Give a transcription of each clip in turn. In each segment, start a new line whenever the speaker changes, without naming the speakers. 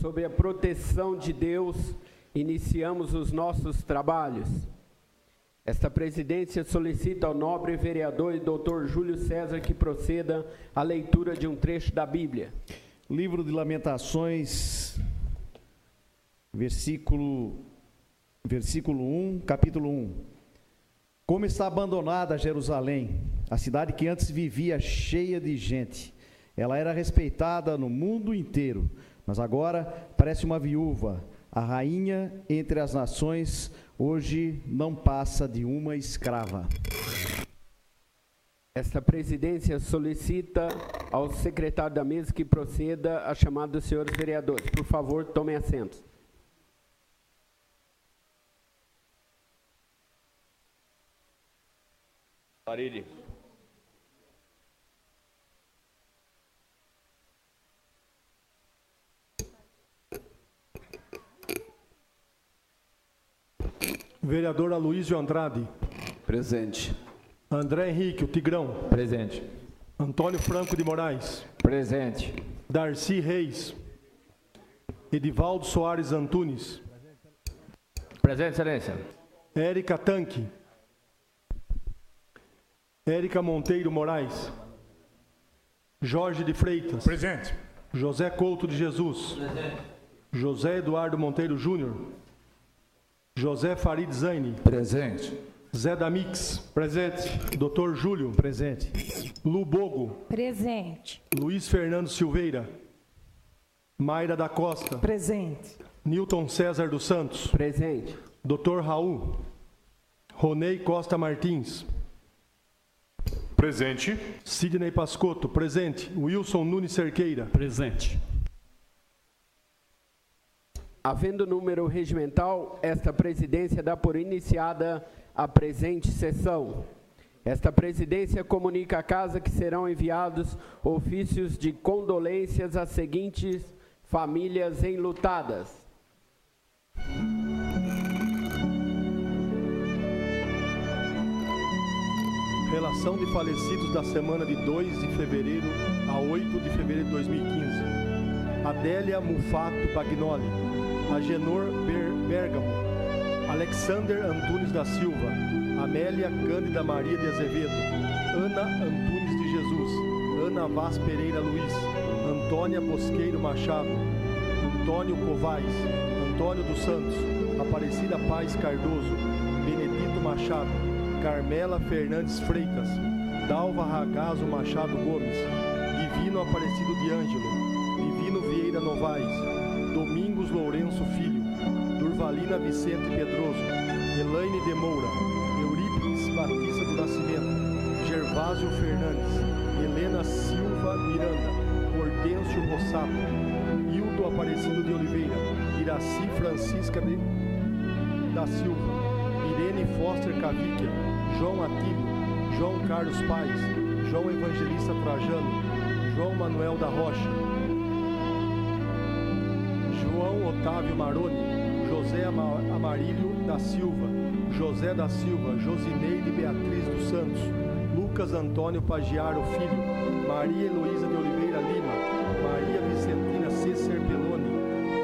sob a proteção de Deus, iniciamos os nossos trabalhos. Esta presidência solicita ao nobre vereador e doutor Júlio César que proceda à leitura de um trecho da Bíblia.
Livro de Lamentações, versículo 1, capítulo 1. Como está abandonada Jerusalém, a cidade que antes vivia cheia de gente. Ela era respeitada no mundo inteiro, mas agora parece uma viúva. A rainha entre as nações hoje não passa de uma escrava.
Esta presidência solicita ao secretário da mesa que proceda à chamada dos senhores vereadores. Por favor, tomem assento.
Parede.
Vereador Aloysio Andrade.
Presente.
André Henrique, o Tigrão.
Presente.
Antônio Franco de Moraes.
Presente.
Darcy Reis. Edivaldo Soares Antunes.
Presente, excelência.
Érica Tanque. Érica Monteiro Moraes. Jorge de Freitas.
Presente.
José Couto de Jesus.
Presente.
José Eduardo Monteiro Júnior. José Farid Zaine.
Presente.
Zé Damix.
Presente.
Dr. Júlio.
Presente.
Lu Bogo.
Presente.
Luiz Fernando Silveira. Mayra da Costa.
Presente.
Newton César dos Santos.
Presente.
Dr. Raul. Ronei Costa Martins.
Presente.
Sidney Pascotto. Presente. Wilson Nunes Cerqueira.
Presente.
Havendo número regimental, esta presidência dá por iniciada a presente sessão. Esta presidência comunica à casa que serão enviados ofícios de condolências às seguintes famílias enlutadas.
Relação de falecidos da semana de 2 de fevereiro a 8 de fevereiro de 2015. Adélia Mufato Bagnoli, Agenor Bergamo, Alexander Antunes da Silva, Amélia Cândida Maria de Azevedo, Ana Antunes de Jesus, Ana Vaz Pereira Luiz, Antônia Bosqueiro Machado, Antônio Covais, Antônio dos Santos, Aparecida Paz Cardoso, Benedito Machado, Carmela Fernandes Freitas, Dalva Ragazzo Machado Gomes, Divino Aparecido de Ângelo, Divino Vieira Novaes, Domingos Lourenço Filho, Durvalina Vicente Pedroso, Elaine de Moura, Eurípides Batista do Nascimento, Gervásio Fernandes, Helena Silva Miranda, Hortêncio Rossato, Hildo Aparecido de Oliveira, Iraci Francisca da Silva, Irene Foster Cavicchia, João Atílio, João Carlos Paes, João Evangelista Trajano, João Manuel da Rocha, João Otávio Maroni, José Amarílio da Silva, José da Silva, Josineide Beatriz dos Santos, Lucas Antônio Pagiaro Filho, Maria Heloísa de Oliveira Lima, Maria Vicentina C. Serpeloni,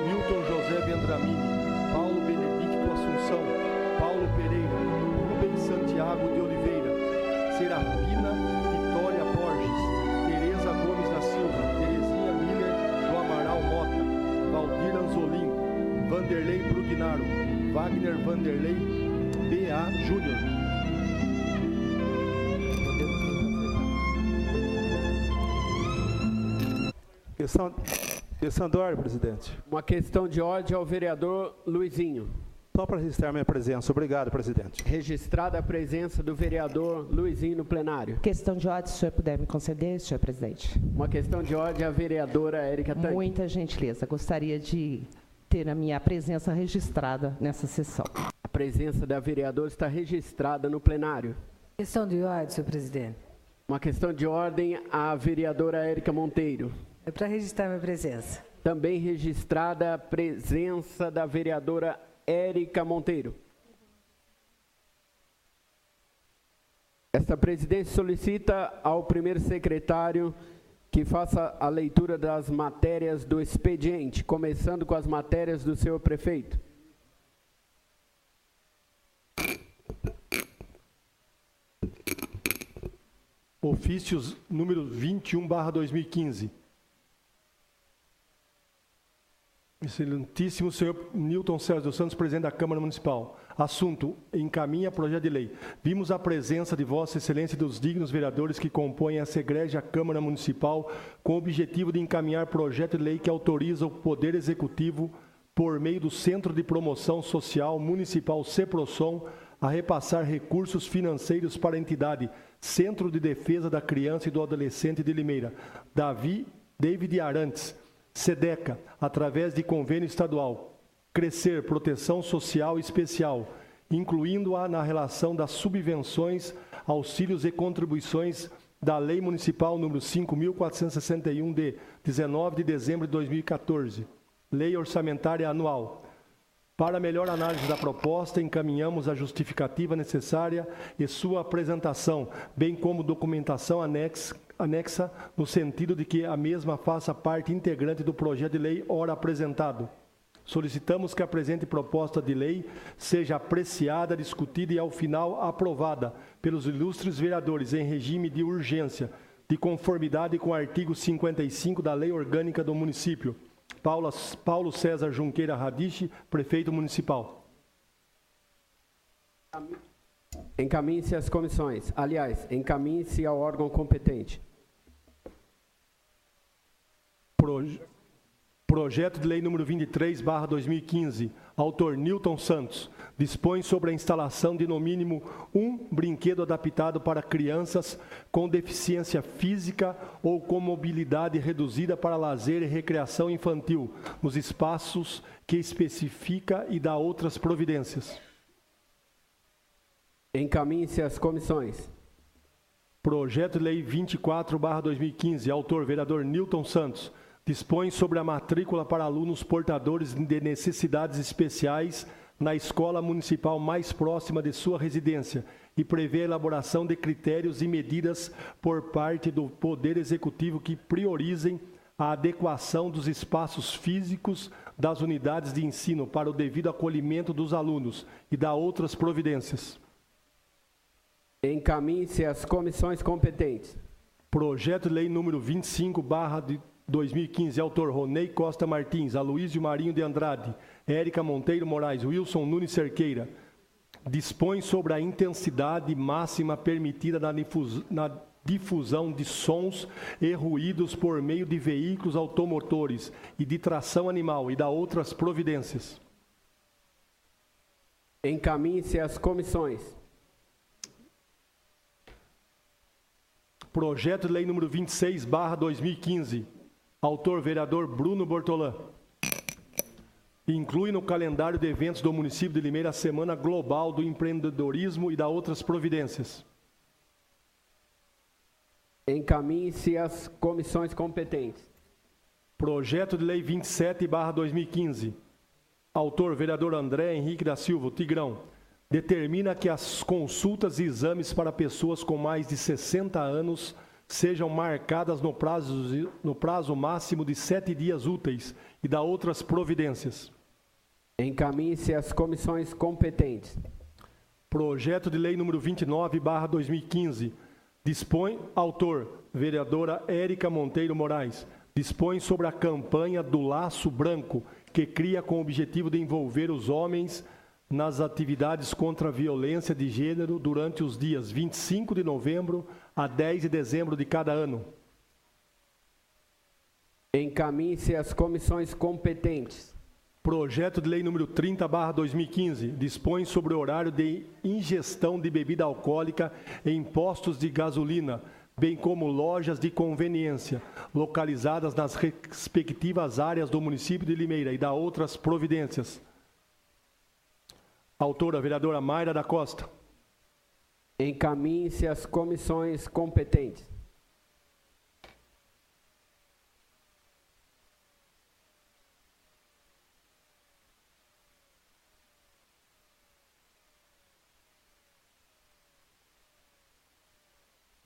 Milton José Vendramini, Paulo Benedicto Assunção, Paulo Pereira, Rubens Santiago de Oliveira, Serafina Vitória Borges, Tereza Gomes da Silva, Terezinha Miller do Amaral Mota, Valdir Anzolim, Vanderlei Brugnaro, Wagner Vanderlei, B.A. Júnior.
Questão de ordem, presidente.
Uma questão de ordem ao vereador Luizinho.
Só para registrar minha presença. Obrigado, presidente.
Registrada a presença do vereador Luizinho no plenário.
Questão de ordem, se o senhor puder me conceder, senhor presidente.
Uma questão de ordem à vereadora Érica Tanque.
Muita gentileza. Gostaria de ter a minha presença registrada nessa sessão.
A presença da vereadora está registrada no plenário.
Questão de ordem, senhor presidente.
Uma questão de ordem à vereadora Érica Monteiro.
É para registrar minha presença.
Também registrada a presença da vereadora Érica Monteiro. Esta presidência solicita ao primeiro secretário que faça a leitura das matérias do expediente, começando com as matérias do senhor prefeito.
Ofícios número 21/2015. Excelentíssimo senhor Newton César dos Santos, presidente da Câmara Municipal. Assunto: encaminha projeto de lei. Vimos a presença de Vossa Excelência e dos dignos vereadores que compõem essa egrégia Câmara Municipal com o objetivo de encaminhar projeto de lei que autoriza o Poder Executivo, por meio do Centro de Promoção Social Municipal CEPROSOM, a repassar recursos financeiros para a entidade Centro de Defesa da Criança e do Adolescente de Limeira, David Arantes, SEDECA, através de convênio estadual, Crescer Proteção Social Especial, incluindo-a na relação das subvenções, auxílios e contribuições da Lei Municipal número 5.461, de 19 de dezembro de 2014, Lei Orçamentária Anual. Para melhor análise da proposta, encaminhamos a justificativa necessária e sua apresentação, bem como documentação anexa no sentido de que a mesma faça parte integrante do projeto de lei ora apresentado. Solicitamos que a presente proposta de lei seja apreciada, discutida e, ao final, aprovada pelos ilustres vereadores em regime de urgência, de conformidade com o artigo 55 da Lei Orgânica do Município. Paulo César Junqueira Radiche, prefeito municipal.
Encaminhe-se às comissões. Aliás, encaminhe-se ao órgão competente.
Projeto de lei número 23/2015, autor Newton Santos, dispõe sobre a instalação de no mínimo um brinquedo adaptado para crianças com deficiência física ou com mobilidade reduzida para lazer e recreação infantil, nos espaços que especifica e dá outras providências.
Encaminhe-se às comissões.
Projeto de lei 24/2015, autor vereador Newton Santos, dispõe sobre a matrícula para alunos portadores de necessidades especiais na escola municipal mais próxima de sua residência e prevê a elaboração de critérios e medidas por parte do Poder Executivo que priorizem a adequação dos espaços físicos das unidades de ensino para o devido acolhimento dos alunos e da outras providências.
Encaminhe-se às comissões competentes.
Projeto de lei número 25/2015, autor Ronei Costa Martins, Aloísio Marinho de Andrade, Érica Monteiro Moraes, Wilson Nunes Cerqueira, dispõe sobre a intensidade máxima permitida na difusão de sons e ruídos por meio de veículos automotores e de tração animal e da outras providências.
Encaminhe-se às comissões.
Projeto de lei número 26/2015, autor vereador Bruno Bortolã. Inclui no calendário de eventos do município de Limeira a Semana Global do Empreendedorismo e da outras providências.
Encaminhe-se às comissões competentes.
Projeto de lei 27/2015, autor vereador André Henrique da Silva, o Tigrão, determina que as consultas e exames para pessoas com mais de 60 anos sejam marcadas no prazo máximo de 7 dias úteis e dá outras providências.
Encaminhe-se às comissões competentes.
Projeto de lei número 29/2015, dispõe, autor, vereadora Érica Monteiro Moraes, dispõe sobre a campanha do Laço Branco, que cria com o objetivo de envolver os homens nas atividades contra a violência de gênero durante os dias 25 de novembro a 10 de dezembro de cada ano.
Encaminhe-se às comissões competentes.
Projeto de lei número 30/2015, dispõe sobre o horário de ingestão de bebida alcoólica em postos de gasolina, bem como lojas de conveniência, localizadas nas respectivas áreas do município de Limeira e dá outras providências. Autora, vereadora Mayra da Costa.
Encaminhe-se às comissões competentes.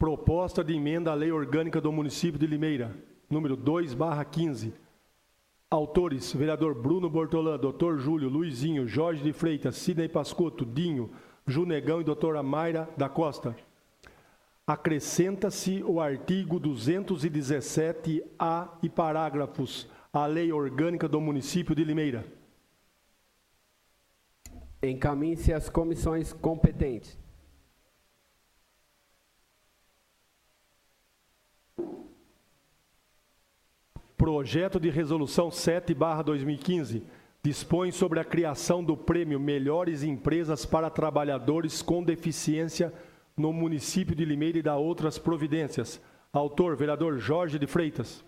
Proposta de emenda à Lei Orgânica do Município de Limeira, número 2/15. Autores: vereador Bruno Bortolã, doutor Júlio, Luizinho, Jorge de Freitas, Sidney Pascotto, Dinho, Junegão e doutora Mayra da Costa. Acrescenta-se o artigo 217-A e parágrafos à Lei Orgânica do Município de Limeira.
Encaminhe-se às comissões competentes.
Projeto de Resolução 7/2015 dispõe sobre a criação do Prêmio Melhores Empresas para Trabalhadores com Deficiência no município de Limeira e dá outras providências. Autor: vereador Jorge de Freitas.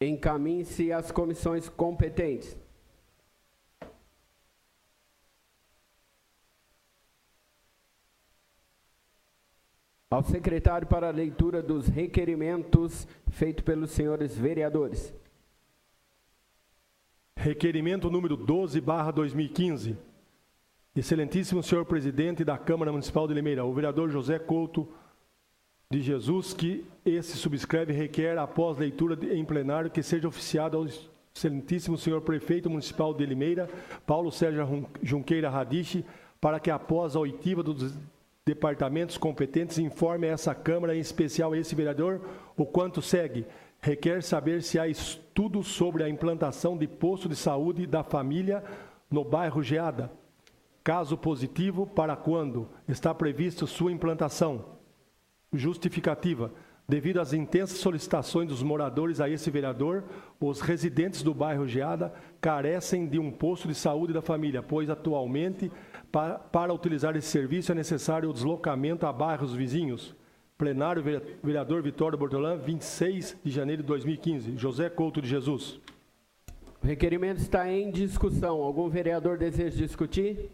Encaminhe-se às comissões competentes. Ao secretário para a leitura dos requerimentos feito pelos senhores vereadores.
Requerimento número 12/2015. Excelentíssimo senhor presidente da Câmara Municipal de Limeira, o vereador José Couto de Jesus, que esse subscreve, requer, após leitura em plenário, que seja oficiado ao excelentíssimo senhor prefeito municipal de Limeira, Paulo Sérgio Junqueira Radiche, para que após a oitiva dos departamentos competentes informe a essa Câmara, em especial a esse vereador, o quanto segue. Requer saber se há estudo sobre a implantação de posto de saúde da família no bairro Geada. Caso positivo, para quando está previsto sua implantação? Justificativa. Devido às intensas solicitações dos moradores a esse vereador, os residentes do bairro Geada carecem de um posto de saúde da família, pois atualmente, para utilizar esse serviço, é necessário o deslocamento a bairros vizinhos. Plenário, vereador Vitório Bortolã, 26 de janeiro de 2015. José Couto de Jesus.
O requerimento está em discussão. Algum vereador deseja discutir?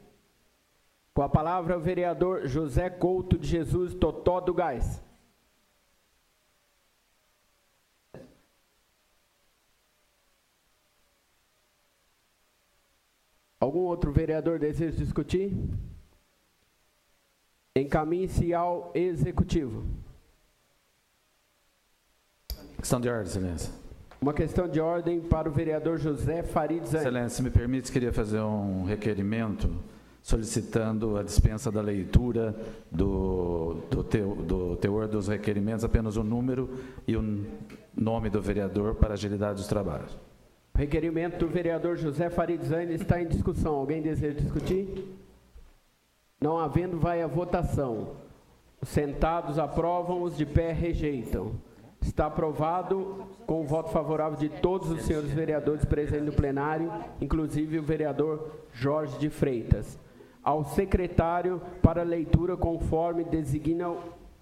Com a palavra, o vereador José Couto de Jesus, Totó do Gás. Algum outro vereador deseja discutir? Encaminhe-se ao Executivo.
Questão de ordem, excelência.
Uma questão de ordem para o vereador José Farid Zanin.
Excelência, se me permite, queria fazer um requerimento solicitando a dispensa da leitura do teor dos requerimentos, apenas o número e o nome do vereador para agilidade dos trabalhos.
O requerimento do vereador José Farid Zanin está em discussão. Alguém deseja discutir? Não havendo, vai à votação. Os sentados aprovam, os de pé rejeitam. Está aprovado com o voto favorável de todos os senhores vereadores presentes no plenário, inclusive o vereador Jorge de Freitas. Ao secretário para leitura, conforme designa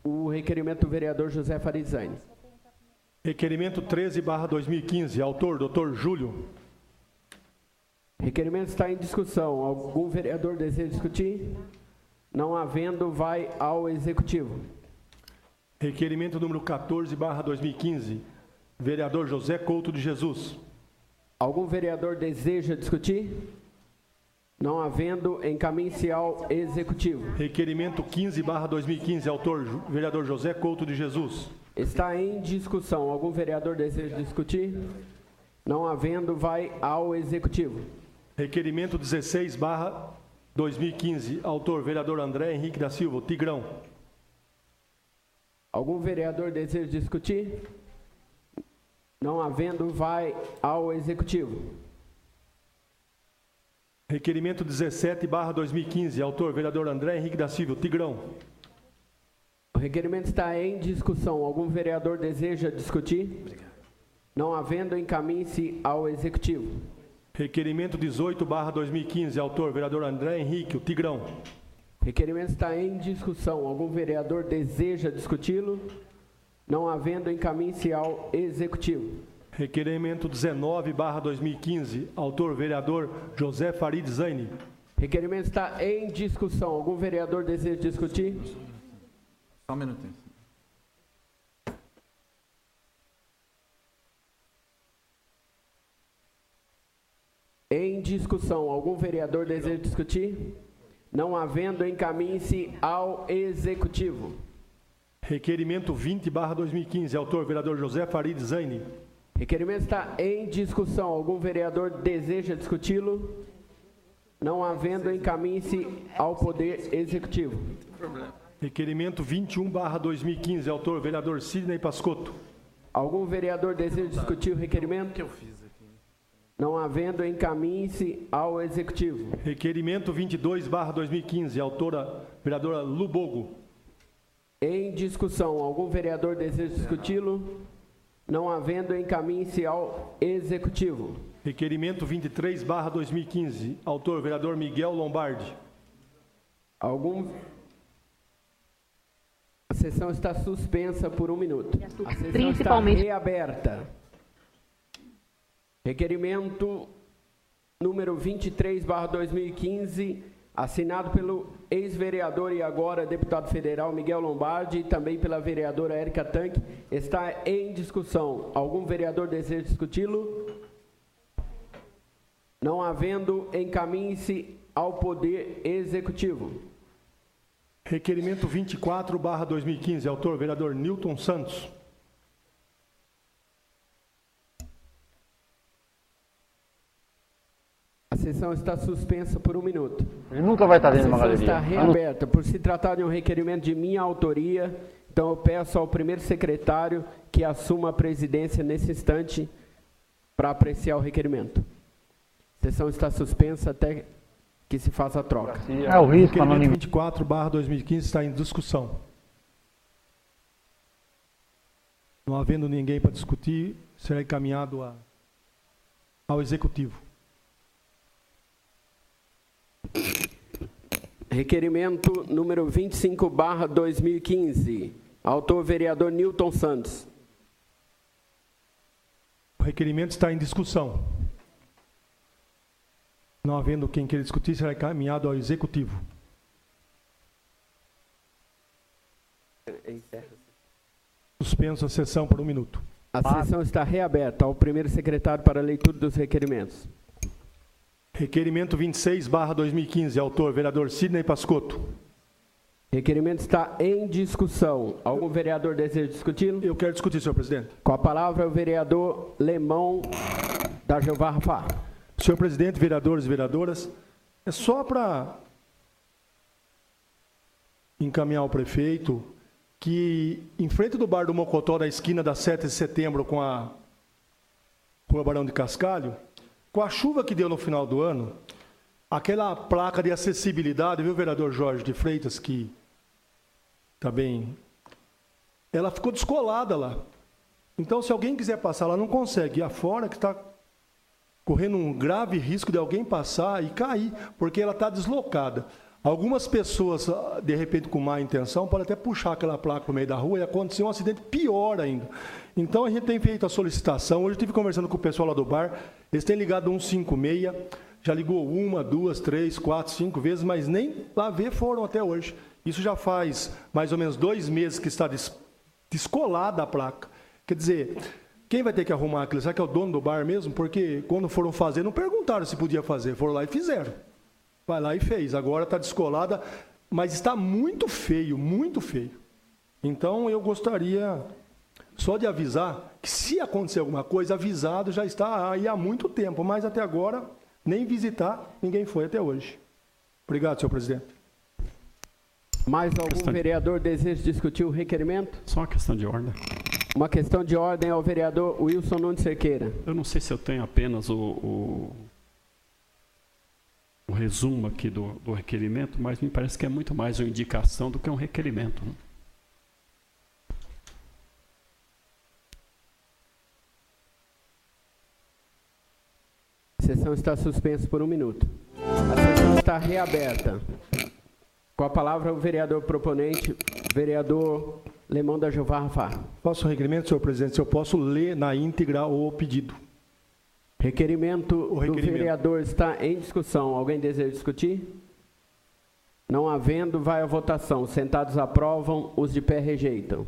o requerimento do vereador José Farid Zanin.
Requerimento 13/2015. Autor: doutor Júlio.
Requerimento está em discussão. Algum vereador deseja discutir? Não havendo, vai ao Executivo.
Requerimento número 14/2015. Vereador José Couto de Jesus.
Algum vereador deseja discutir? Não havendo, encaminhe-se ao Executivo.
Requerimento 15/2015. Autor: vereador José Couto de Jesus.
Está em discussão. Algum vereador deseja discutir? Não havendo, vai ao Executivo.
Requerimento 16/2015. Autor: vereador André Henrique da Silva, Tigrão.
Algum vereador deseja discutir? Não havendo, vai ao Executivo.
Requerimento 17/2015. Autor: vereador André Henrique da Silva, Tigrão.
O requerimento está em discussão. Algum vereador deseja discutir? Não havendo, encaminhe-se ao Executivo.
Requerimento 18/2015. Autor: vereador André Henrique, o Tigrão.
Requerimento está em discussão. Algum vereador deseja discuti-lo? Não havendo, encaminhe-se ao Executivo.
Requerimento 19/2015. Autor: vereador José Farid Zanin.
Requerimento está em discussão. Algum vereador deseja discutir?
Só um minutinho.
Em discussão. Algum vereador deseja discutir? Não havendo, encaminhe-se ao Executivo.
Requerimento 20/2015, autor vereador José Farid Zaini.
Requerimento está em discussão. Algum vereador deseja discuti-lo? Não havendo, encaminhe-se ao Poder Executivo.
Requerimento 21/2015, autor vereador Sidney Pascotto.
Algum vereador deseja discutir o requerimento? Não havendo, encaminhe-se ao Executivo.
Requerimento 22/2015, autora vereadora Lubogo.
Em discussão. Algum vereador deseja discuti-lo? Não havendo, encaminhe-se ao Executivo.
Requerimento 23/2015, autor vereador Miguel Lombardi.
A sessão está suspensa por 1 minuto. A sessão está reaberta. Requerimento número 23/2015, assinado pelo ex-vereador e agora deputado federal Miguel Lombardi e também pela vereadora Érica Tanque, está em discussão. Algum vereador deseja discuti-lo? Não havendo, encaminhe-se ao Poder Executivo.
Requerimento 24/2015, autor vereador Newton Santos.
A sessão está suspensa por 1 minuto.
Ele nunca vai estar dentro de uma
A sessão
galeria.
está reaberta. Por se tratar de um requerimento de minha autoria, então eu peço ao primeiro secretário que assuma a presidência nesse instante para apreciar o requerimento. A sessão está suspensa até que se faça a troca.
É o risco,
Requerimento 24/2015 está em discussão. Não havendo ninguém para discutir, será encaminhado ao Executivo.
Requerimento número 25/2015. Autor vereador Newton Santos.
O requerimento está em discussão. Não havendo quem queira discutir, será encaminhado ao Executivo. Suspenso a sessão por 1 minuto.
A sessão está reaberta. Ao primeiro secretário para a leitura dos requerimentos.
Requerimento 26/2015, autor vereador Sidney Pascotto.
Requerimento está em discussão. Algum vereador deseja discuti-lo?
Eu quero discutir, senhor presidente.
Com a palavra o vereador Lemão da Jeová Rafá.
Senhor presidente, vereadores e vereadoras, é só para encaminhar ao prefeito que em frente do bar do Mocotó, na esquina da 7 de setembro com a Rua Barão de Cascalho, com a chuva que deu no final do ano, aquela placa de acessibilidade, viu, vereador Jorge de Freitas, que também, ela ficou descolada lá. Então, se alguém quiser passar lá, não consegue. E afora que está correndo um grave risco de alguém passar e cair, porque ela está deslocada. Algumas pessoas, de repente, com má intenção, podem até puxar aquela placa no meio da rua e acontecer um acidente pior ainda. Então, a gente tem feito a solicitação. Hoje eu estive conversando com o pessoal lá do bar, eles têm ligado 156, já ligou 1, 2, 3, 4, 5 vezes, mas nem lá ver foram até hoje. Isso já faz mais ou menos 2 meses que está descolada a placa. Quer dizer, quem vai ter que arrumar aquilo? Será que é o dono do bar mesmo? Porque quando foram fazer, não perguntaram se podia fazer, foram lá e fizeram. Vai lá e fez. Agora está descolada, mas está muito feio, muito feio. Então, eu gostaria só de avisar que se acontecer alguma coisa, avisado já está aí há muito tempo, mas até agora, nem visitar, ninguém foi até hoje. Obrigado, senhor presidente.
Mais algum vereador deseja discutir o requerimento?
Só uma questão de ordem.
Uma questão de ordem ao vereador Wilson Nunes Cerqueira.
Eu não sei se eu tenho apenas o resumo aqui do requerimento, mas me parece que é muito mais uma indicação do que um requerimento, né?
A sessão está suspensa por 1 minuto. A sessão está reaberta. Com a palavra o vereador proponente, vereador Lemão da Jeová Rafá.
Faço o requerimento, senhor presidente, se eu posso ler na íntegra o pedido.
Requerimento do vereador está em discussão. Alguém deseja discutir? Não havendo, vai à votação. Sentados aprovam, os de pé rejeitam.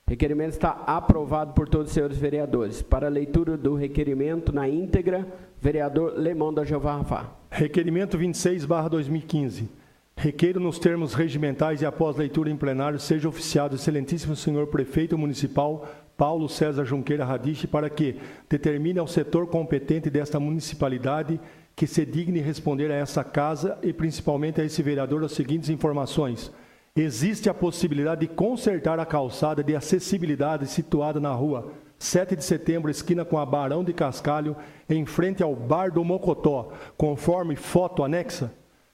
Requerimento está aprovado por todos os senhores vereadores. Para a leitura do requerimento na íntegra, vereador Lemão da Jeová Rafá.
Requerimento 26/2015. Requeiro nos termos regimentais e após leitura em plenário, seja oficiado o excelentíssimo senhor prefeito municipal Paulo César Junqueira Radiche para que determine ao setor competente desta municipalidade que se digne responder a essa casa e principalmente a esse vereador as seguintes informações. Existe a possibilidade de consertar a calçada de acessibilidade situada na rua 7 de setembro, esquina com a Barão de Cascalho, em frente ao Bar do Mocotó, conforme foto anexa?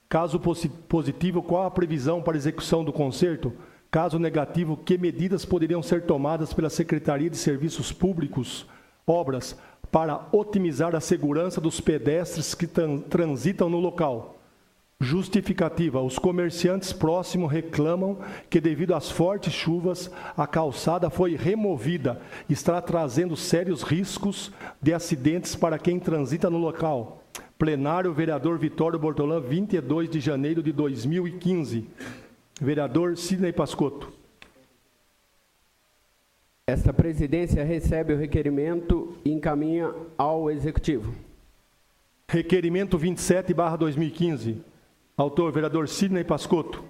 Caso positivo, qual a previsão para execução do conserto? Caso negativo, que medidas poderiam ser tomadas pela Secretaria de Serviços Públicos, Obras, para otimizar a segurança dos pedestres que transitam no local? Justificativa: os comerciantes próximos reclamam que, devido às fortes chuvas, a calçada foi removida e está trazendo sérios riscos de acidentes para quem transita no local. Plenário, vereador Vitório Bortolã, 22 de janeiro de 2015. Vereador Sidney Pascotto.
Esta presidência recebe o requerimento e encaminha ao Executivo.
Requerimento 27/2015. Autor, vereador Sidney Pascotto.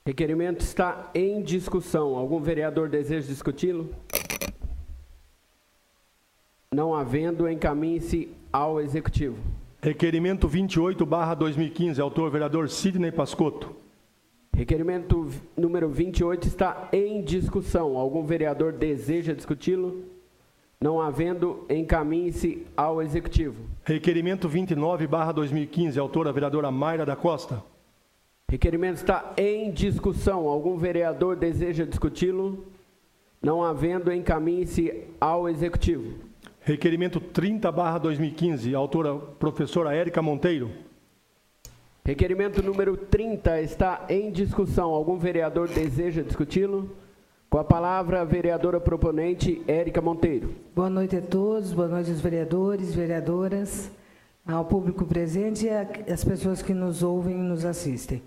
Requerimento está em discussão. Algum vereador deseja discuti-lo? Não havendo, encaminhe-se ao Executivo.
Requerimento 28/2015. Autor, vereador Sidney Pascotto.
Requerimento número 28 está em discussão. Algum vereador deseja discuti-lo? Não havendo, encaminhe-se ao Executivo.
Requerimento 29/2015. Autora, vereadora Mayra da Costa.
Requerimento está em discussão. Algum vereador deseja discuti-lo? Não havendo, encaminhe-se ao Executivo.
Requerimento 30/2015. Autora, professora Érica Monteiro.
Requerimento número 30 está em discussão. Algum vereador deseja discuti-lo? Com a palavra, a vereadora proponente, Érica Monteiro.
Boa noite a todos, boa noite aos vereadores, vereadoras, ao público presente e às pessoas que nos ouvem e nos assistem.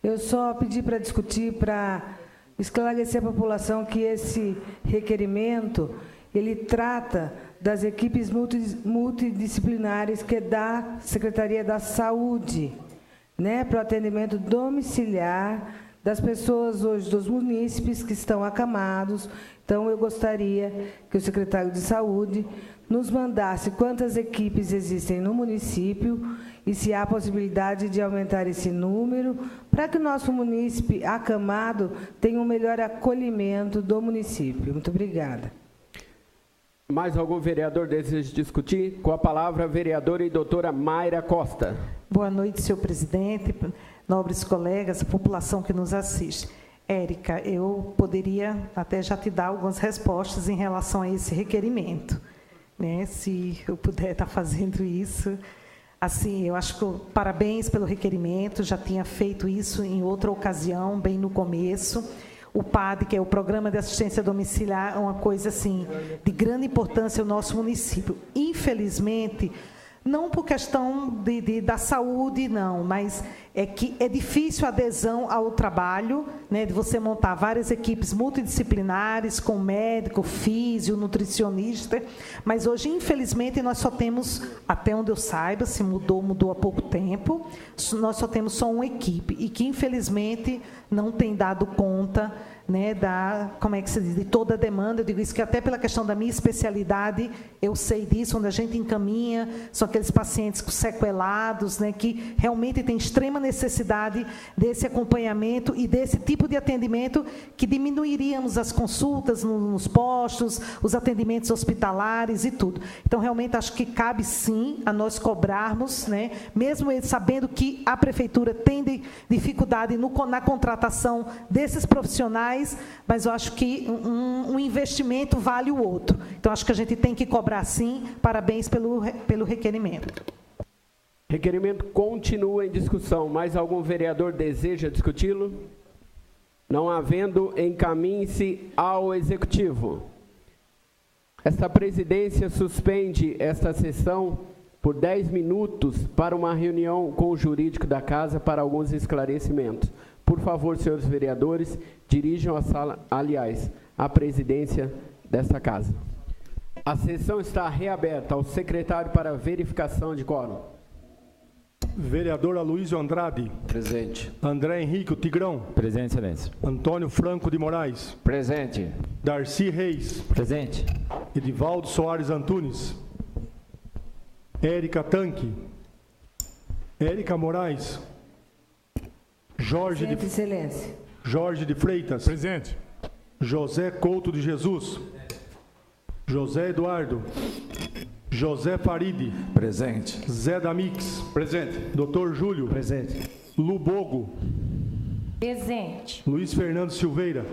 Eu só pedi para discutir, para esclarecer a população que esse requerimento, ele trata das equipes multidisciplinares que é da Secretaria da Saúde, né, para o atendimento domiciliar das pessoas hoje, dos munícipes que estão acamados. Então, eu gostaria que o secretário de Saúde nos mandasse quantas equipes existem no município e se há possibilidade de aumentar esse número, para que o nosso munícipe acamado tenha um melhor acolhimento do município. Muito obrigada.
Mais algum vereador deseja discutir? Com a palavra, a vereadora e doutora Mayra Costa.
Boa noite, senhor presidente, nobres colegas, a população que nos assiste. Érica, eu poderia até já te dar algumas respostas em relação a esse requerimento, né? Se eu puder estar fazendo isso. Assim, eu acho que parabéns pelo requerimento, já tinha feito isso em outra ocasião, bem no começo. O PAD, que é o Programa de Assistência Domiciliar, é uma coisa assim, de grande importância no nosso município. Infelizmente, não por questão da saúde, não, mas é que é difícil a adesão ao trabalho, né, de você montar várias equipes multidisciplinares, com médico, físio, nutricionista, mas hoje, infelizmente, nós só temos, até onde eu saiba, se mudou há pouco tempo, nós só temos uma equipe, e que, infelizmente, não tem dado conta, né, como é que se diz, de toda a demanda. Eu digo isso que até pela questão da minha especialidade, eu sei disso, onde a gente encaminha, são aqueles pacientes sequelados, né, que realmente têm extrema necessidade desse acompanhamento e desse tipo de atendimento, que diminuiríamos as consultas nos postos, os atendimentos hospitalares e tudo. Então, realmente, acho que cabe sim a nós cobrarmos, né, mesmo sabendo que a prefeitura tem dificuldade na contratação desses profissionais, mas eu acho que um investimento vale o outro. Então, acho que a gente tem que cobrar sim. Parabéns pelo requerimento.
Requerimento continua em discussão. Mais algum vereador deseja discuti-lo? Não havendo, encaminhe-se ao Executivo. Esta presidência suspende esta sessão por 10 minutos para uma reunião com o jurídico da casa para alguns esclarecimentos. Por favor, senhores vereadores, dirijam a sala, aliás, a presidência desta casa. A sessão está reaberta. Ao secretário para verificação de quórum.
Vereador Aloysio Andrade.
Presente.
André Henrique, o Tigrão.
Presente, excelência.
Antônio Franco de Moraes.
Presente.
Darcy Reis.
Presente.
Edivaldo Soares Antunes. Érica Tanque. Érica Moraes. Jorge
Presente, excelência.
Jorge de Freitas.
Presente.
José Couto de Jesus. José Eduardo. José Faride.
Presente.
Zé Damix.
Presente.
Dr. Júlio.
Presente.
Lubogo.
Presente.
Luiz Fernando Silveira.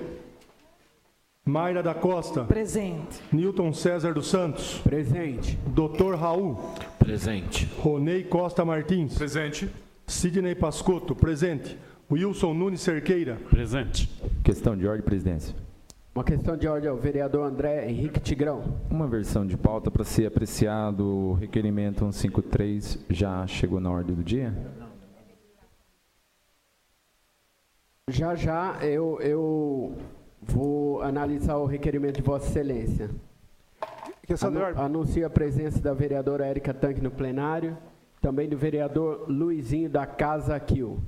Mayra da Costa.
Presente.
Newton César dos Santos.
Presente.
Dr. Raul.
Presente.
Ronei Costa Martins.
Presente.
Sidney Pascotto. Presente. Wilson Nunes Cerqueira.
Presente.
Questão de ordem, presidência.
Uma questão de ordem ao vereador André Henrique Tigrão.
Uma versão de pauta para ser apreciado. O requerimento 153 já chegou na ordem do dia?
Já eu vou analisar o requerimento de Vossa Excelência.
Questão de ordem.
Anuncio a presença da vereadora Érica Tanque no plenário, também do vereador Luizinho da Casa Aquil.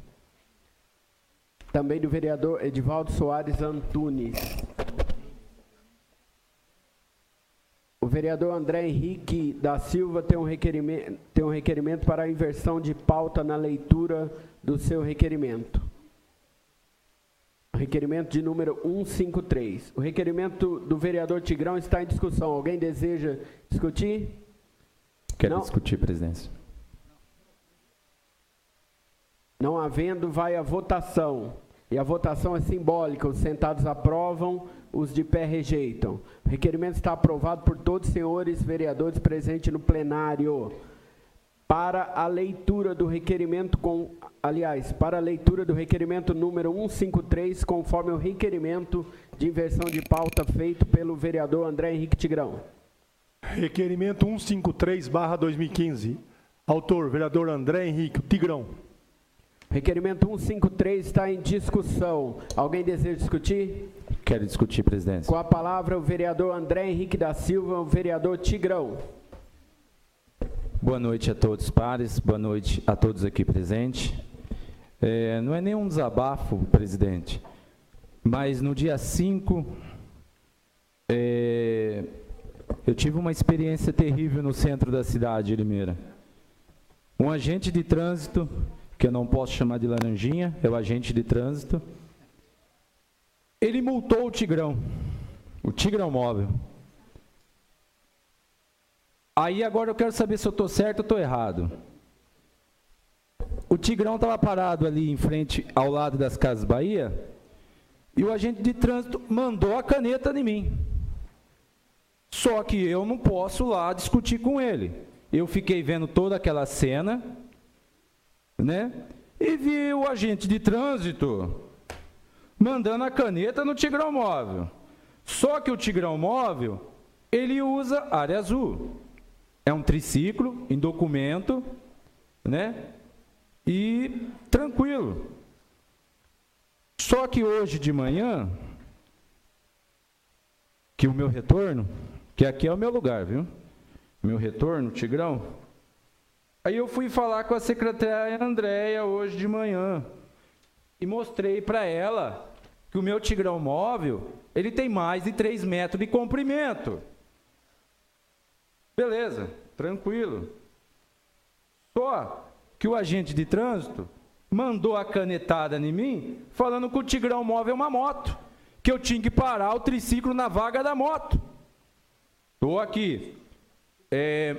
Também do vereador Edivaldo Soares Antunes. O vereador André Henrique da Silva tem um requerimento para a inversão de pauta na leitura do seu requerimento. Requerimento de número 153. O requerimento do vereador Tigrão está em discussão. Alguém deseja discutir?
Quero
Não.
discutir, presidência.
Não havendo, vai a votação. E a votação é simbólica. Os sentados aprovam, os de pé rejeitam. O requerimento está aprovado por todos os senhores vereadores presentes no plenário. Para a leitura do requerimento para a leitura do requerimento número 153, conforme o requerimento de inversão de pauta feito pelo vereador André Henrique Tigrão.
Requerimento 153/2015. Autor, vereador André Henrique, o Tigrão.
Requerimento 153 está em discussão. Alguém deseja discutir?
Quero discutir, presidência.
Com a palavra o vereador André Henrique da Silva, o vereador Tigrão.
Boa noite a todos, pares. Boa noite a todos aqui presentes. Não é nenhum desabafo, presidente, mas no dia 5, eu tive uma experiência terrível no centro da cidade de Limeira. Um agente de trânsito, que eu não posso chamar de laranjinha, é o agente de trânsito, ele multou o Tigrão móvel. Aí agora eu quero saber se eu estou certo ou estou errado. O Tigrão estava parado ali em frente, ao lado das Casas Bahia, e o agente de trânsito mandou a caneta em mim. Só que eu não posso lá discutir com ele. Eu fiquei vendo toda aquela cena, né? E vi o agente de trânsito mandando a caneta no Tigrão móvel. Só que o Tigrão móvel, ele usa área azul. É um triciclo, em documento, né? E tranquilo. Só que hoje de manhã, que o meu retorno, que aqui é o meu lugar, viu? Meu retorno, Tigrão. Aí eu fui falar com a secretária Andréia hoje de manhã e mostrei para ela que o meu Tigrão móvel, ele tem mais de 3 metros de comprimento. Beleza, tranquilo. Só que o agente de trânsito mandou a canetada em mim, falando que o Tigrão móvel é uma moto, que eu tinha que parar o triciclo na vaga da moto. Estou aqui.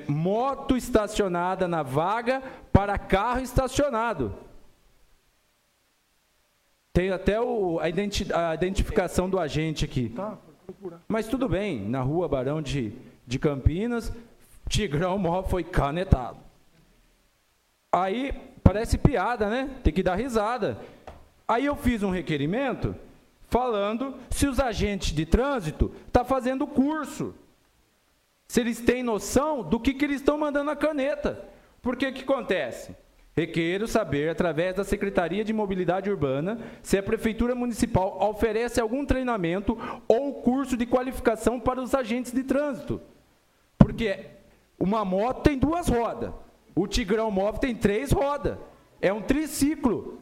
Moto estacionada na vaga para carro estacionado. Tem até a identificação do agente aqui. Mas tudo bem, na rua Barão de Campinas, Tigrão móvel foi canetado. Aí, parece piada, né? Tem que dar risada. Aí eu fiz um requerimento falando se os agentes de trânsito estão fazendo curso. Se eles têm noção do que eles estão mandando a caneta. Porque o que acontece? Requeiro saber, através da Secretaria de Mobilidade Urbana, se a Prefeitura Municipal oferece algum treinamento ou curso de qualificação para os agentes de trânsito. Porque uma moto tem 2 rodas. O Tigrão móvel tem 3 rodas. É um triciclo.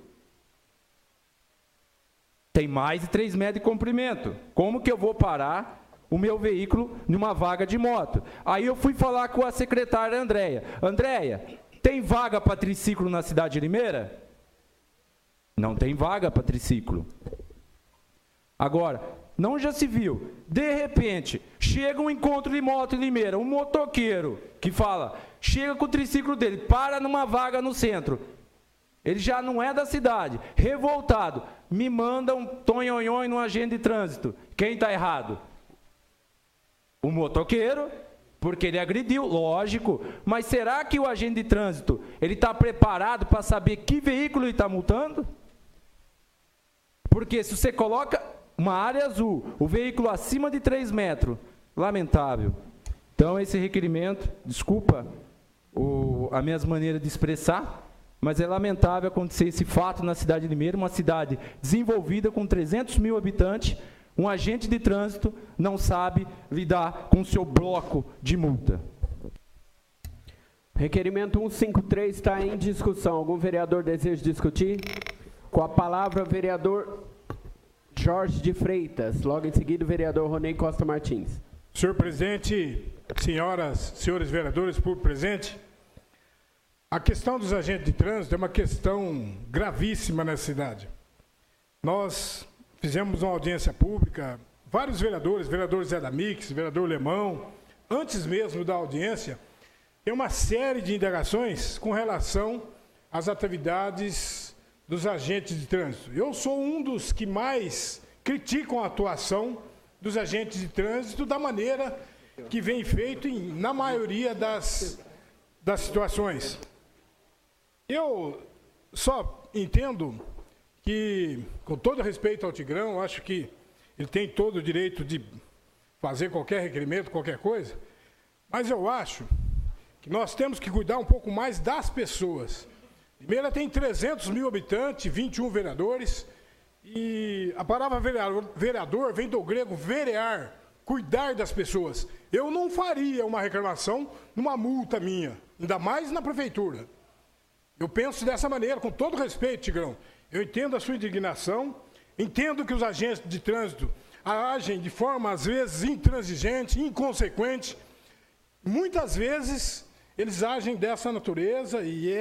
Tem mais de 3 metros de comprimento. Como que eu vou parar o meu veículo numa vaga de moto? Aí eu fui falar com a secretária Andréia. Andréia, tem vaga para triciclo na cidade de Limeira? Não tem vaga para triciclo. Agora, não já se viu, de repente, chega um encontro de moto em Limeira, um motoqueiro que fala, chega com o triciclo dele, para numa vaga no centro, ele já não é da cidade, revoltado, me manda um tonhonhon no agente de trânsito. Quem está errado? O motoqueiro, porque ele agrediu, lógico, mas será que o agente de trânsito, ele está preparado para saber que veículo ele está multando? Porque se você coloca uma área azul, o veículo acima de 3 metros, lamentável. Então, esse requerimento, desculpa a minha maneira de expressar, mas é lamentável acontecer esse fato na cidade de Limeira, uma cidade desenvolvida com 300 mil habitantes, um agente de trânsito não sabe lidar com o seu bloco de multa.
Requerimento 153 está em discussão. Algum vereador deseja discutir? Com a palavra, vereador Jorge de Freitas. Logo em seguida, o vereador Ronei Costa Martins.
Senhor presidente, senhoras, senhores vereadores, público presente, a questão dos agentes de trânsito é uma questão gravíssima na cidade. Nós fizemos uma audiência pública, vários vereadores, vereador Zé da Mix, vereador Lemão, antes mesmo da audiência, tem uma série de indagações com relação às atividades dos agentes de trânsito. Eu sou um dos que mais criticam a atuação dos agentes de trânsito da maneira que vem feito na maioria das situações. Eu só entendo que, com todo respeito ao Tigrão, acho que ele tem todo o direito de fazer qualquer requerimento, qualquer coisa, mas eu acho que nós temos que cuidar um pouco mais das pessoas. Limeira tem 300 mil habitantes, 21 vereadores, e a palavra vereador vem do grego verear, cuidar das pessoas. Eu não faria uma reclamação numa multa minha, ainda mais na prefeitura. Eu penso dessa maneira, com todo respeito, Tigrão. Eu entendo a sua indignação, entendo que os agentes de trânsito agem de forma, às vezes, intransigente, inconsequente. Muitas vezes, eles agem dessa natureza e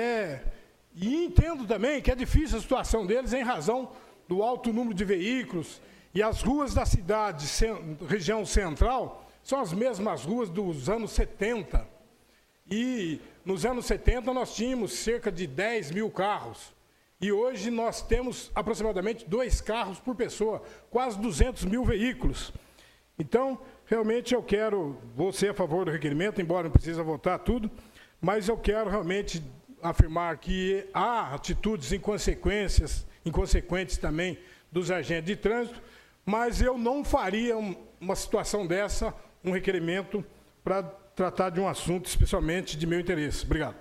entendo também que é difícil a situação deles em razão do alto número de veículos e as ruas da cidade, região central, são as mesmas ruas dos anos 70. E nos anos 70 nós tínhamos cerca de 10 mil carros. E hoje nós temos aproximadamente 2 carros por pessoa, quase 200 mil veículos. Então, realmente vou ser a favor do requerimento, embora não precise votar tudo, mas eu quero realmente afirmar que há atitudes inconsequentes também dos agentes de trânsito, mas eu não faria uma situação dessa, um requerimento para tratar de um assunto especialmente de meu interesse. Obrigado.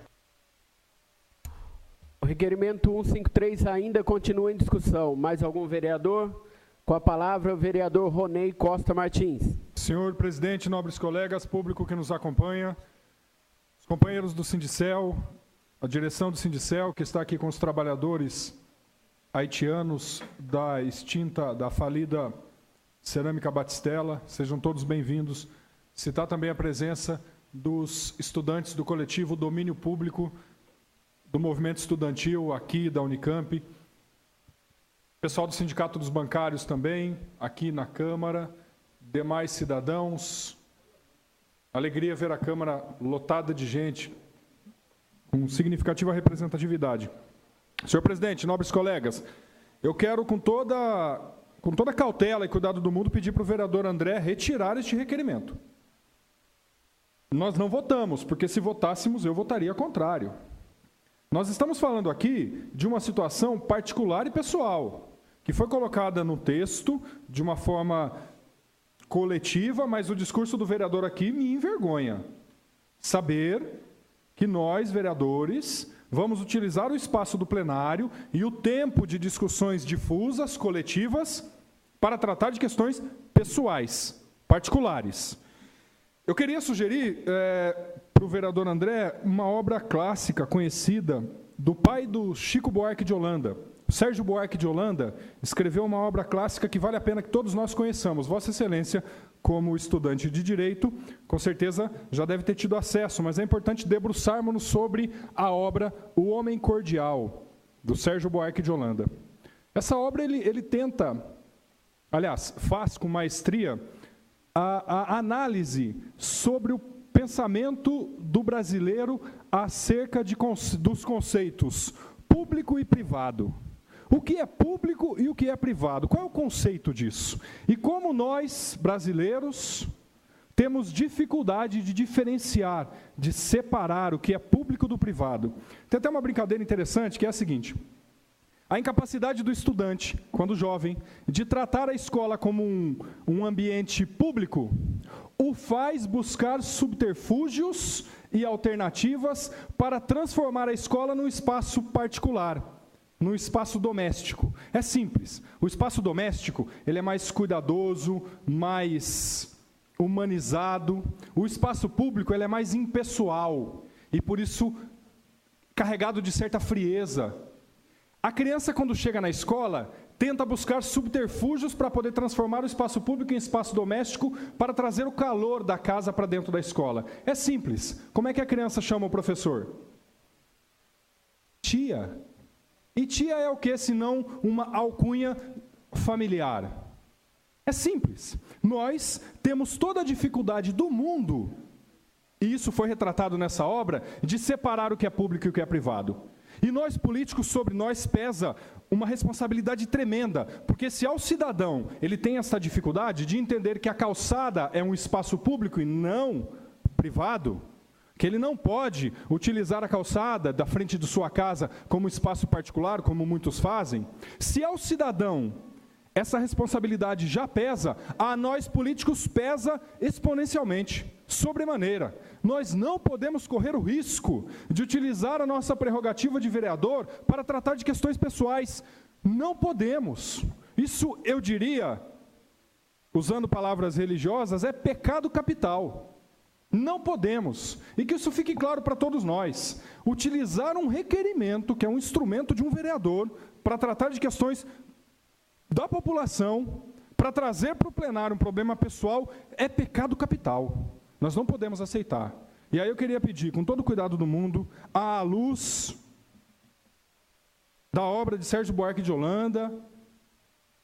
O requerimento 153 ainda continua em discussão. Mais algum vereador? Com a palavra, o vereador Ronei Costa Martins.
Senhor presidente, nobres colegas, público que nos acompanha, os companheiros do Sindicel, a direção do Sindicel, que está aqui com os trabalhadores haitianos da falida Cerâmica Batistella, sejam todos bem-vindos. Citar também a presença dos estudantes do coletivo Domínio Público, do movimento estudantil aqui da Unicamp, pessoal do Sindicato dos Bancários também, aqui na Câmara, demais cidadãos. Alegria ver a Câmara lotada de gente, com significativa representatividade. Senhor presidente, nobres colegas, eu quero, com toda cautela e cuidado do mundo, pedir para o vereador André retirar este requerimento. Nós não votamos, porque se votássemos, eu votaria contrário. Nós estamos falando aqui de uma situação particular e pessoal, que foi colocada no texto de uma forma coletiva, mas o discurso do vereador aqui me envergonha. Saber que nós, vereadores, vamos utilizar o espaço do plenário e o tempo de discussões difusas, coletivas, para tratar de questões pessoais, particulares. Eu queria sugerir, para o vereador André uma obra clássica, conhecida, do pai do Chico Buarque de Holanda. Sérgio Buarque de Holanda escreveu uma obra clássica que vale a pena que todos nós conheçamos. Vossa Excelência, como estudante de Direito, com certeza já deve ter tido acesso, mas é importante debruçarmos sobre a obra O Homem Cordial, do Sérgio Buarque de Holanda. Essa obra ele tenta, aliás, faz com maestria a análise sobre o pensamento do brasileiro acerca dos conceitos público e privado. O que é público e o que é privado? Qual é o conceito disso? E como nós, brasileiros, temos dificuldade de diferenciar, de separar o que é público do privado. Tem até uma brincadeira interessante, que é a seguinte: a incapacidade do estudante, quando jovem, de tratar a escola como um ambiente público, o faz buscar subterfúgios e alternativas para transformar a escola num espaço particular, num espaço doméstico. É simples. O espaço doméstico, ele é mais cuidadoso, mais humanizado. O espaço público, ele é mais impessoal e, por isso, carregado de certa frieza. A criança, quando chega na escola, tenta buscar subterfúgios para poder transformar o espaço público em espaço doméstico, para trazer o calor da casa para dentro da escola. É simples. Como é que a criança chama o professor? Tia. E tia é o que, senão uma alcunha familiar? É simples. Nós temos toda a dificuldade do mundo, e isso foi retratado nessa obra, de separar o que é público e o que é privado. E nós, políticos, sobre nós pesa uma responsabilidade tremenda, porque se ao cidadão ele tem essa dificuldade de entender que a calçada é um espaço público e não privado, que ele não pode utilizar a calçada da frente de sua casa como espaço particular, como muitos fazem, se ao cidadão essa responsabilidade já pesa, a nós políticos pesa exponencialmente, sobremaneira. Nós não podemos correr o risco de utilizar a nossa prerrogativa de vereador para tratar de questões pessoais. Não podemos. Isso, eu diria, usando palavras religiosas, é pecado capital. Não podemos, e que isso fique claro para todos nós, utilizar um requerimento, que é um instrumento de um vereador, para tratar de questões da população, para trazer para o plenário um problema pessoal, é pecado capital. Nós não podemos aceitar. E aí eu queria pedir, com todo o cuidado do mundo, à luz da obra de Sérgio Buarque de Holanda,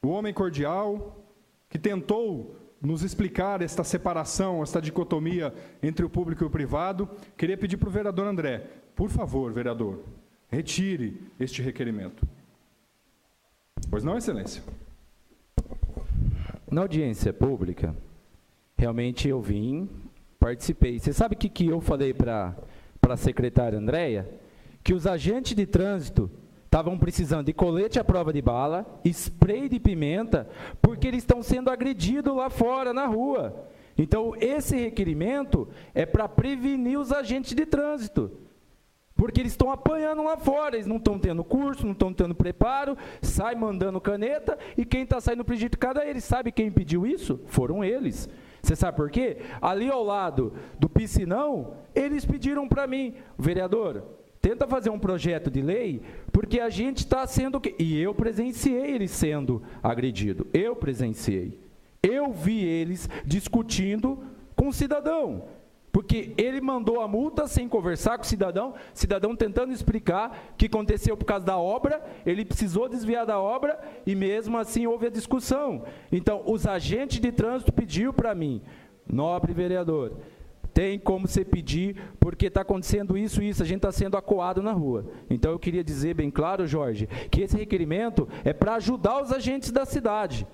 O Homem Cordial, que tentou nos explicar esta separação, esta dicotomia entre o público e o privado, queria pedir para o vereador André, por favor, vereador, retire este requerimento. Pois não, Excelência?
Na audiência pública, realmente eu vim, participei. Você sabe o que eu falei para a secretária Andréia? Que os agentes de trânsito estavam precisando de colete à prova de bala, spray de pimenta, porque eles estão sendo agredidos lá fora, na rua. Então, esse requerimento é para prevenir os agentes de trânsito, porque eles estão apanhando lá fora, eles não estão tendo curso, não estão tendo preparo, sai mandando caneta, e quem está saindo prejudicado é eles. Sabe quem pediu isso? Foram eles. Você sabe por quê? Ali ao lado do piscinão, eles pediram para mim, vereador, tenta fazer um projeto de lei, porque a gente está sendo... E eu presenciei eles sendo agredidos. Eu presenciei. Eu vi eles discutindo com o cidadão. Porque ele mandou a multa sem conversar com o cidadão tentando explicar o que aconteceu por causa da obra, ele precisou desviar da obra e mesmo assim houve a discussão. Então, os agentes de trânsito pediram para mim, nobre vereador, tem como você pedir, porque está acontecendo isso e isso, a gente está sendo acuado na rua. Então, eu queria dizer bem claro, Jorge, que esse requerimento é para ajudar os agentes da cidade.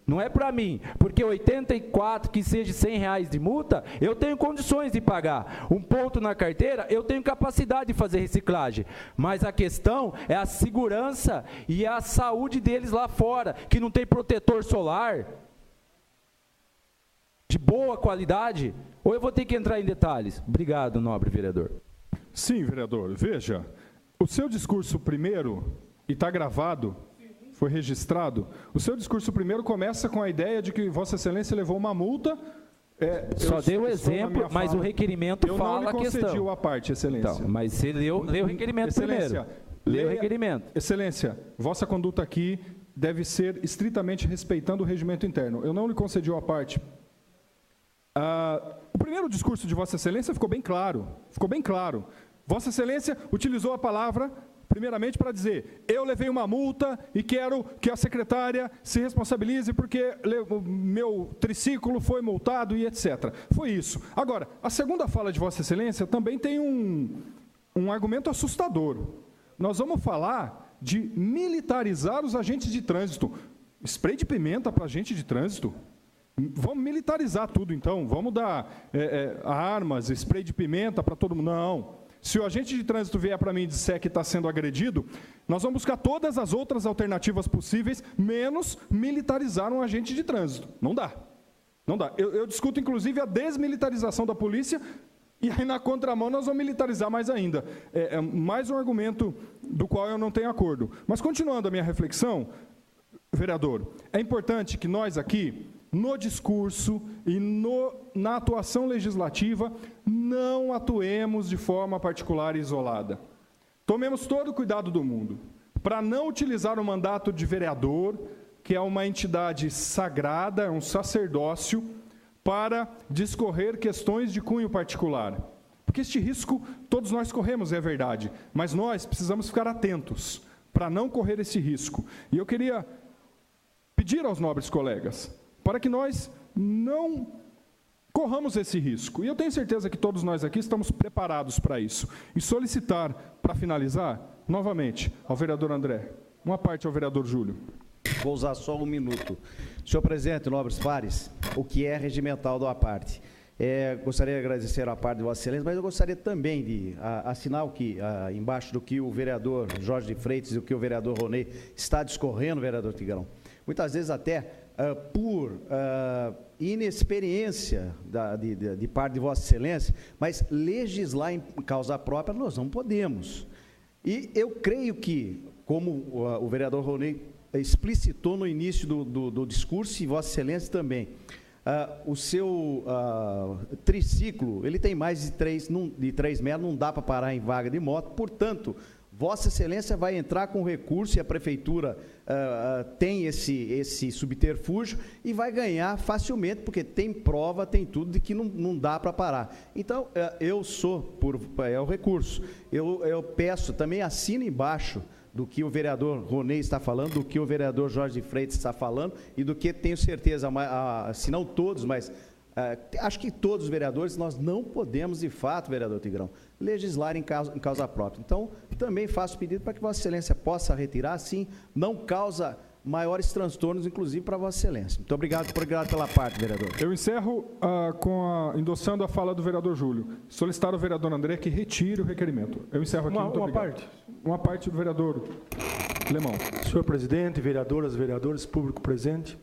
Não é para mim, porque 84, que seja R$100 de multa, eu tenho condições de pagar. Um ponto na carteira, eu tenho capacidade de fazer reciclagem. Mas a questão é a segurança e a saúde deles lá fora, que não tem protetor solar de boa qualidade. Ou eu vou ter que entrar em detalhes? Obrigado, nobre vereador.
Sim, vereador. Veja, o seu discurso primeiro, e está gravado, foi registrado, o seu discurso primeiro começa com a ideia de que Vossa Excelência levou uma multa
Só dei o exemplo, mas o requerimento fala a questão.
Eu não lhe concedi a parte, Excelência.
Então, mas você leu o requerimento primeiro. Leu o requerimento.
Excelência, vossa conduta aqui deve ser estritamente respeitando o regimento interno. Eu não lhe concedi a parte. O primeiro discurso de Vossa Excelência ficou bem claro. Ficou bem claro. Vossa Excelência utilizou a palavra, primeiramente, para dizer: eu levei uma multa e quero que a secretária se responsabilize porque o meu triciclo foi multado e etc. Foi isso. Agora, a segunda fala de Vossa Excelência também tem um argumento assustador. Nós vamos falar de militarizar os agentes de trânsito. Spray de pimenta para agente de trânsito? Vamos militarizar tudo, então. Vamos dar armas, spray de pimenta para todo mundo. Não. Se o agente de trânsito vier para mim e disser que está sendo agredido, nós vamos buscar todas as outras alternativas possíveis, menos militarizar um agente de trânsito. Não dá. Não dá. Eu discuto, inclusive, a desmilitarização da polícia, e aí, na contramão, nós vamos militarizar mais ainda. É mais um argumento do qual eu não tenho acordo. Mas, continuando a minha reflexão, vereador, é importante que nós aqui, no discurso e na atuação legislativa, não atuemos de forma particular e isolada. Tomemos todo o cuidado do mundo para não utilizar o mandato de vereador, que é uma entidade sagrada, é um sacerdócio, para discorrer questões de cunho particular. Porque este risco todos nós corremos, é verdade, mas nós precisamos ficar atentos para não correr esse risco. E eu queria pedir aos nobres colegas para que nós não corramos esse risco. E eu tenho certeza que todos nós aqui estamos preparados para isso. E solicitar, para finalizar, novamente, ao vereador André, uma parte ao vereador Júlio.
Vou usar só um minuto. Senhor presidente, nobres pares, o que é regimental da parte? Gostaria de agradecer a parte de Vossa Excelência, mas eu gostaria também de assinar o que, embaixo do que o vereador Jorge de Freitas e o que o vereador Ronei está discorrendo, vereador Tigrão. Muitas vezes até por inexperiência de parte de Vossa Excelência, mas legislar em causa própria nós não podemos. E eu creio que, como o vereador Ronei explicitou no início do discurso, e Vossa Excelência também, o seu triciclo, ele tem mais de 3 metros, não dá para parar em vaga de moto, portanto, Vossa Excelência vai entrar com recurso, e a Prefeitura tem esse subterfúgio, e vai ganhar facilmente, porque tem prova, tem tudo de que não dá para parar. Então, eu sou, é o recurso, eu peço, também assino embaixo do que o vereador Ronei está falando, do que o vereador Jorge de Freitas está falando, e do que tenho certeza, se não todos, mas acho que todos os vereadores, nós não podemos, de fato, vereador Tigrão, legislar em causa própria. Então, também faço pedido para que Vossa Excelência possa retirar, assim, não causa maiores transtornos, inclusive, para Vossa Excelência. Muito obrigado pela parte, vereador.
Eu encerro endossando a fala do vereador Júlio. Solicitar ao vereador André que retire o requerimento. Eu encerro aqui. Uma parte do vereador Lemão.
Senhor presidente, vereadoras, vereadores, público presente.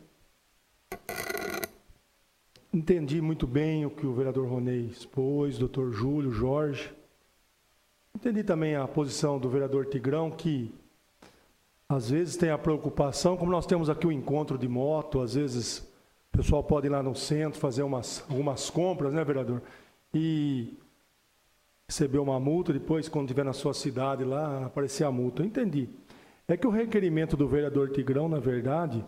Entendi muito bem o que o vereador Ronei expôs, doutor Júlio, Jorge. Entendi também a posição do vereador Tigrão, que às vezes tem a preocupação, como nós temos aqui o encontro de moto, às vezes o pessoal pode ir lá no centro fazer algumas compras, né, vereador? E receber uma multa, depois, quando estiver na sua cidade lá, aparecer a multa. Eu entendi. É que o requerimento do vereador Tigrão, na verdade,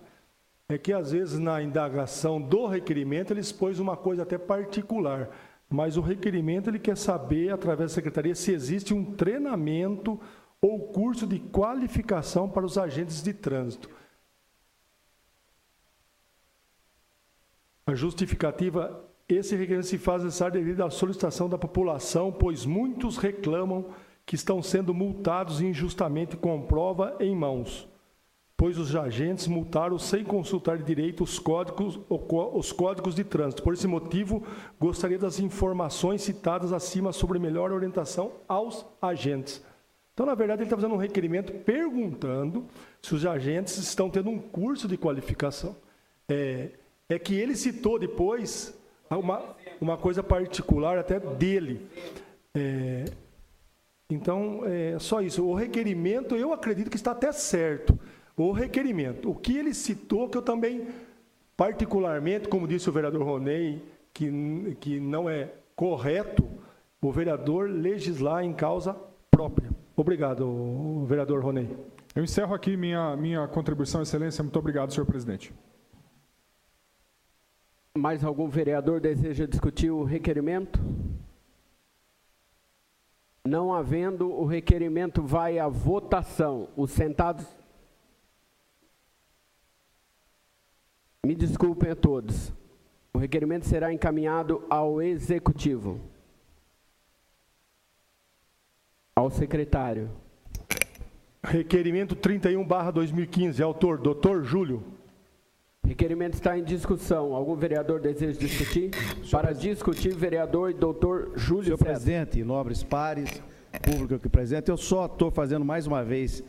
é que às vezes na indagação do requerimento ele expôs uma coisa até particular, mas o requerimento ele quer saber, através da secretaria, se existe um treinamento ou curso de qualificação para os agentes de trânsito. A justificativa, esse requerimento se faz necessário devido à solicitação da população, pois muitos reclamam que estão sendo multados injustamente com prova em mãos, pois os agentes multaram sem consultar direito os códigos de trânsito. Por esse motivo, gostaria das informações citadas acima sobre melhor orientação aos agentes. Então, na verdade, ele está fazendo um requerimento perguntando se os agentes estão tendo um curso de qualificação. É que ele citou depois uma coisa particular até dele. Então, é só isso. O requerimento, eu acredito que está até certo. O requerimento, o que ele citou, que eu também, particularmente, como disse o vereador Ronei, que não é correto o vereador legislar em causa própria. Obrigado, vereador Ronei.
Eu encerro aqui minha contribuição, Excelência. Muito obrigado, senhor presidente.
Mais algum vereador deseja discutir o requerimento? Não havendo, o requerimento vai à votação. Os sentados... Me desculpem a todos. O requerimento será encaminhado ao Executivo. Ao secretário.
Requerimento 31/2015, autor, doutor Júlio.
Requerimento está em discussão. Algum vereador deseja discutir? Para discutir, vereador e doutor Júlio
Senhor presidente, nobres pares, público aqui presente, eu só estou fazendo mais uma vez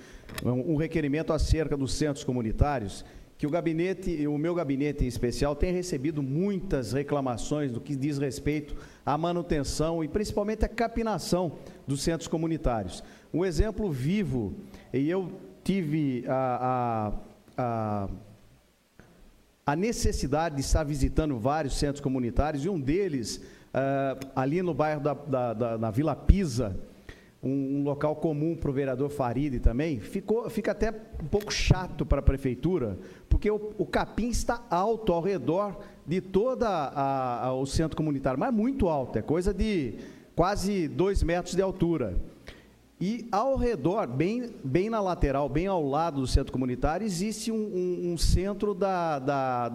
um requerimento acerca dos centros comunitários, que o meu gabinete em especial tem recebido muitas reclamações do que diz respeito à manutenção e principalmente à capinação dos centros comunitários. Um exemplo vivo, e eu tive a necessidade de estar visitando vários centros comunitários, e um deles, ali no bairro da Vila Pisa, um local comum para o vereador Faride também, fica até um pouco chato para a prefeitura, porque o capim está alto ao redor de todo o centro comunitário, mas muito alto, é coisa de quase 2 metros de altura. E ao redor, bem na lateral, bem ao lado do centro comunitário, existe um centro da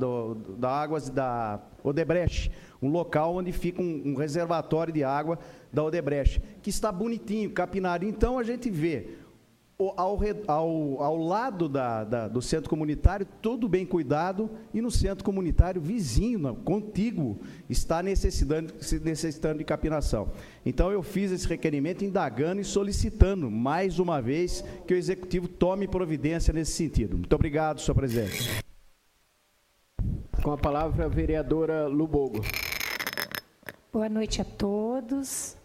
águas da Odebrecht, um local onde fica um reservatório de água da Odebrecht, que está bonitinho, capinado. Então a gente vê ao lado do centro comunitário, tudo bem cuidado, e no centro comunitário vizinho, contíguo, está necessitando de capinação. Então eu fiz esse requerimento indagando e solicitando, mais uma vez, que o Executivo tome providência nesse sentido. Muito obrigado, senhor presidente.
Com a palavra, a vereadora Lubogo.
Boa noite a todos.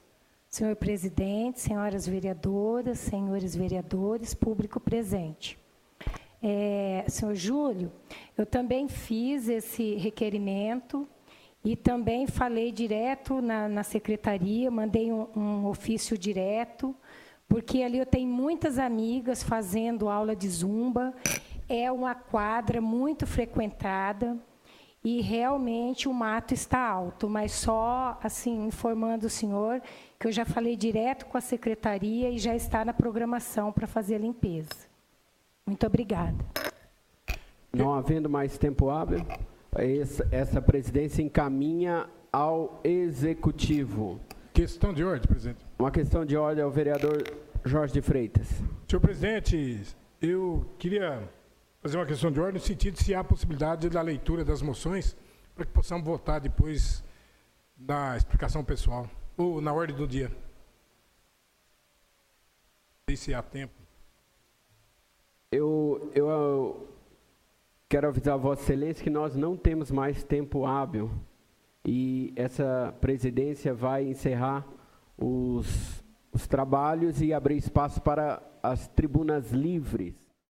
Senhor presidente, senhoras vereadoras, senhores vereadores, público presente. Senhor Júlio, eu também fiz esse requerimento e também falei direto na secretaria, mandei um ofício direto, porque ali eu tenho muitas amigas fazendo aula de zumba, é uma quadra muito frequentada, e realmente o mato está alto, mas só assim informando o senhor que eu já falei direto com a secretaria e já está na programação para fazer a limpeza. Muito obrigada.
Não havendo mais tempo hábil, essa presidência encaminha ao Executivo.
Questão de ordem, presidente.
Uma questão de ordem ao vereador Jorge de Freitas.
Senhor presidente, eu queria fazer uma questão de ordem no sentido de se há possibilidade da leitura das moções para que possamos votar depois da explicação pessoal, ou na ordem do dia. Não sei se há tempo.
Eu quero avisar a Vossa Excelência que nós não temos mais tempo hábil e essa presidência vai encerrar os trabalhos e abrir espaço para as tribunas livres.